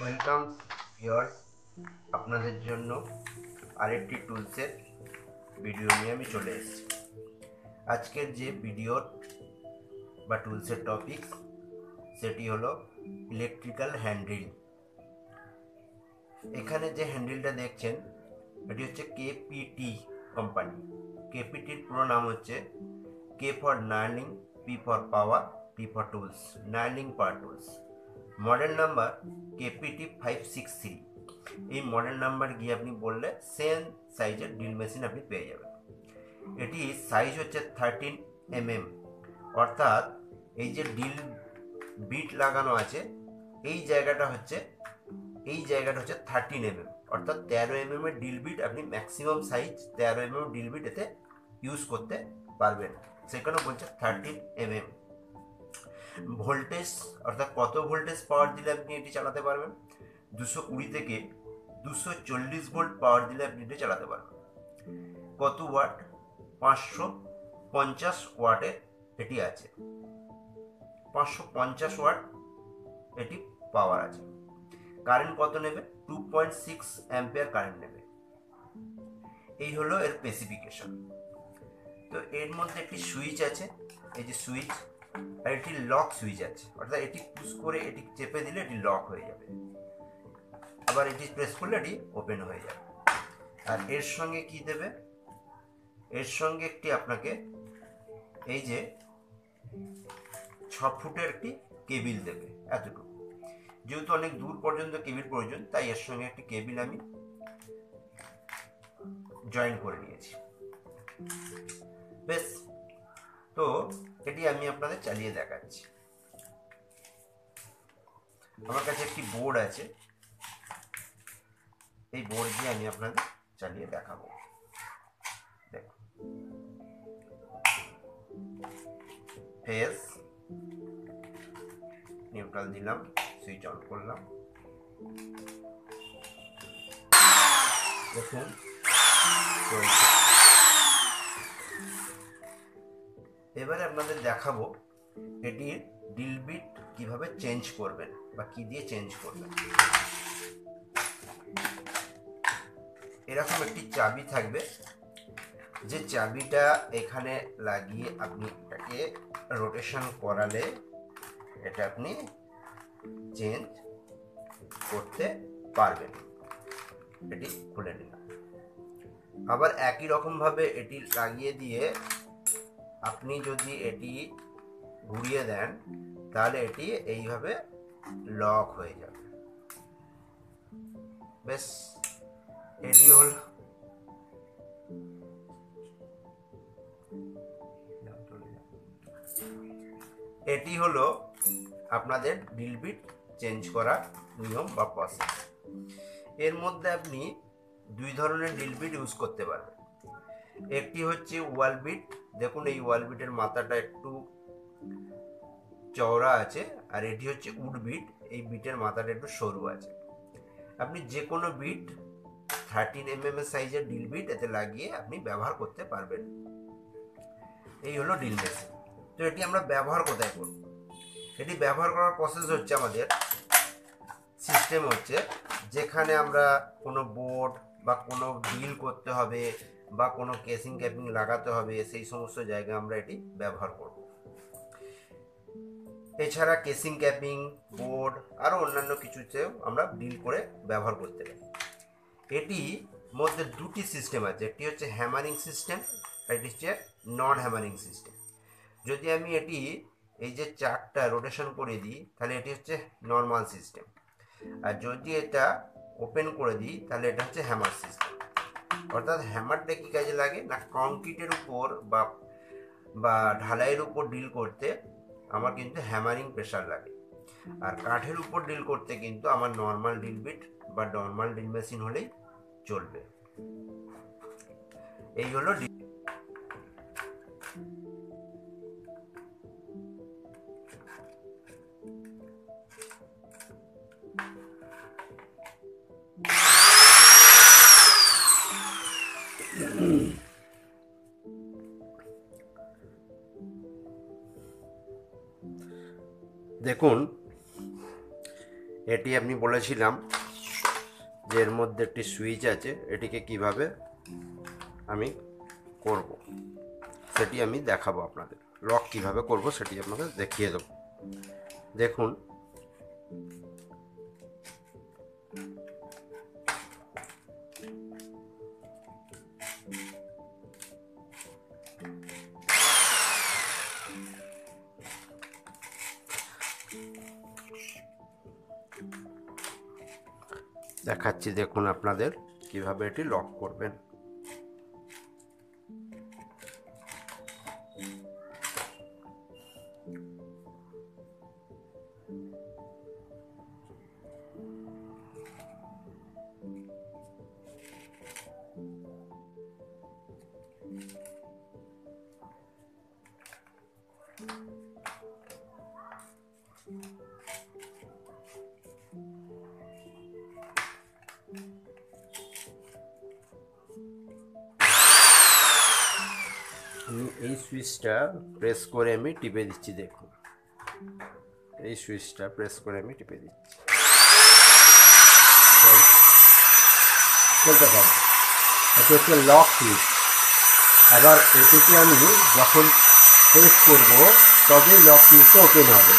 Welcome viewers, আপনাদের জন্য আরেকটি টুলসের ভিডিও নিয়ে আমি চলে এসেছি। আজকের যে ভিডিওর বা টুলসের টপিক সেটি হলো ইলেকট্রিক্যাল হ্যান্ড্রিল। এখানে যে হ্যান্ড্রিলটা দেখছেন এটি হচ্ছে কেপিটি কোম্পানি। কেপিটির পুরো নাম হচ্ছে K for knurling, P for power, T for tools, knurling power tools. Model number KPT 563। এই মডেল নাম্বার গিয়ে আপনি বললে সেম সাইজের ড্রিল মেশিন আপনি পেয়ে যাবেন। এটি সাইজ হচ্ছে 13 mm, অর্থাৎ এই যে ড্রিল বিট লাগানো আছে এই জায়গাটা হচ্ছে 13 mm, অর্থাৎ 13 mm এর ড্রিল বিট আপনি maximum size 13 mm drill bit এতে ইউজ করতে পারবেন। সেখানে বলছে 13 mm। ভোল্টেজ অর্থাৎ কত ভোল্টেজ পাওয়ার দিলে আপনি এটি চালাতে পারবেন? 220 থেকে 240 ভোল্ট পাওয়ার দিলে আপনি এটি চালাতে পারবেন। কত ওয়াট? 550 ওয়াটের এটি আছে। 550 ওয়াট এটি পাওয়ার আছে। কারেন্ট কত নেবে? 2.6 অ্যাম্পিয়ার কারেন্ট নেবে। এই হলো এর স্পেসিফিকেশন। তো এর মধ্যে একটি সুইচ আছে, এই যে সুইচ, আর এটি লক সুইচ আছে, অর্থাৎ এটি পুশ করে এটি চেপে দিলে এটি লক হয়ে যাবে, আবার এটি প্রেস করলে এটি ওপেন হয়ে যাবে। আর এর সঙ্গে কি দেবে? এর সঙ্গে একটি আপনাকে এই যে 6 ফুটের একটি কেবিল দেবে, এতটুকু। যেহেতু অনেক দূর পর্যন্ত কেবিল প্রয়োজন, তাই এর সঙ্গে একটি কেবিল আমি জয়েন করে নিয়েছি। বেশ, তো এটি আমি আপনাদের চালিয়ে দেখাচ্ছি। আমার কাছে একটি বোর্ড আছে, এই বোর্ড দিয়ে আমি আপনাদের চালিয়ে দেখাবো। দেখো, ফেজ নিউট্রাল দিলাম, সুইচ অন করলাম, দেখুন চলছে। এবারে আপনাদের দেখাবো এটির ড্রিল বিট কিভাবে চেঞ্জ করবেন বা কি দিয়ে চেঞ্জ করবেন। এরকম একটি চাবি থাকবে, যে চাবিটা এখানে লাগিয়ে আপনি এটাকে রোটেশন করালে এটা আপনি চেঞ্জ করতে পারবেন। এটি খুলে নিলাম। আবার একই রকম ভাবে এটি লাগিয়ে দিয়ে আপনি যদি এটি ঘুরিয়ে দেন তাহলে এটি এইভাবে লক হয়ে যাবে। বেশ, এটি হল আপনাদের ড্রিল বিট চেঞ্জ করার নিয়ম বা প্রসেস। এর মধ্যে আপনি দুই ধরনের ড্রিল বিট ইউজ করতে পারবেন। একটি হচ্ছে ওয়াল বিট, দেখুন এই ওয়াল বিটের মাথাটা একটু চওড়া আছে, আর এটি হচ্ছে উড বিট, এই বিটের মাথাটা একটু সরু আছে। আপনি যে কোনো বিট 13 mm সাইজের ড্রিল বিট এতে লাগিয়ে আপনি ব্যবহার করতে পারবেন। এই হলো ড্রিল মেশিন। তো এটি আমরা ব্যবহার কোথায় করব? এটি ব্যবহার করার প্রসেস হচ্ছে, আমাদের সিস্টেম হচ্ছে, যেখানে আমরা কোনো বোর্ড বা কোনো ড্রিল করতে হবে বা কোনো কেসিং ক্যাপিং লাগাতে হবে, সেই সমস্ত জায়গায় আমরা এটি ব্যবহার করব। এছাড়া কেসিং ক্যাপিং, বোর্ড আরও অন্যান্য কিছুতেও আমরা ড্রিল করে ব্যবহার করতে পারি। এটি মধ্যে দুটি সিস্টেম আছে, একটি হচ্ছে হ্যামারিং সিস্টেম, এটি হচ্ছে নন হ্যামারিং সিস্টেম। যদি আমি এটি এই যে চারটা রোটেশন করে দিই তাহলে এটি হচ্ছে নর্মাল সিস্টেম, আর যদি এটা ওপেন করে দিই তাহলে এটা হচ্ছে হ্যামার সিস্টেম। অর্থাৎ হ্যামারটা কী কাজে লাগে না, কংক্রিটের উপর বা ঢালাইয়ের উপর ডিল করতে আমার কিন্তু হ্যামারিং প্রেশার লাগে, আর কাঠের উপর ডিল করতে কিন্তু আমার নর্মাল ডিল বিট বা নর্মাল ডিল মেশিন হলেই চলবে। এই হলো দেখুন, এটি আমি বলেছিলাম যে এর মধ্যে একটি সুইচ আছে, এটিকে কিভাবে আমি করব সেটি আমি দেখাবো আপনাদের। লক কিভাবে করব সেটি আপনাদের দেখিয়ে দেবো। দেখুন, দেখাচ্ছি, দেখুন আপনাদের কিভাবে এটি লক করবেন। এই সুইচটা প্রেস করে আমি টিপে দিচ্ছি। দেখুন, এই সুইচটা প্রেস করে আমি টিপে দিচ্ছি, চলতে পারবে। এটা হচ্ছে লক সুইচ। এবার এটিকে আমি যখন প্রেস করব তবে লক সুইচটা ওপেন হবে।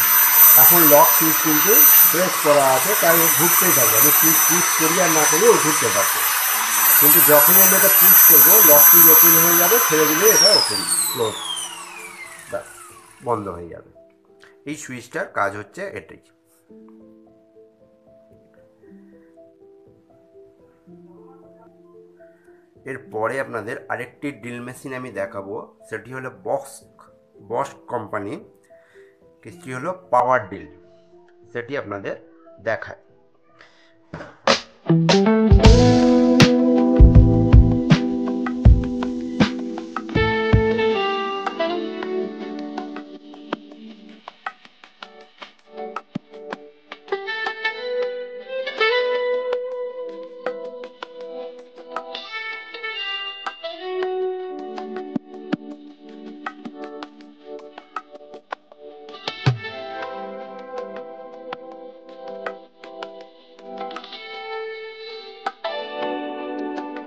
এখন লক সুইচ কিন্তু প্রেস করা আছে, তাই ও ঘুরতেই থাকবে। আমি সুইচ পুশ করি আর না করি ও ঘুরতে পারবে, কিন্তু যখনই আমি এটা পুশ করবো লক সুইচ ওপেন হয়ে যাবে, ছেড়ে দিলে এটা ওপেন ক্লোজ বন্ধ হয়ে যাবে। এই সুইচটার কাজ হচ্ছে এটাই। এরপরে আপনাদের আরেকটি ড্রিল মেশিন আমি দেখাবো, সেটি হলো বস্ক কোম্পানি, সেটি হলো পাওয়ার ড্রিল, সেটি আপনাদের দেখায়।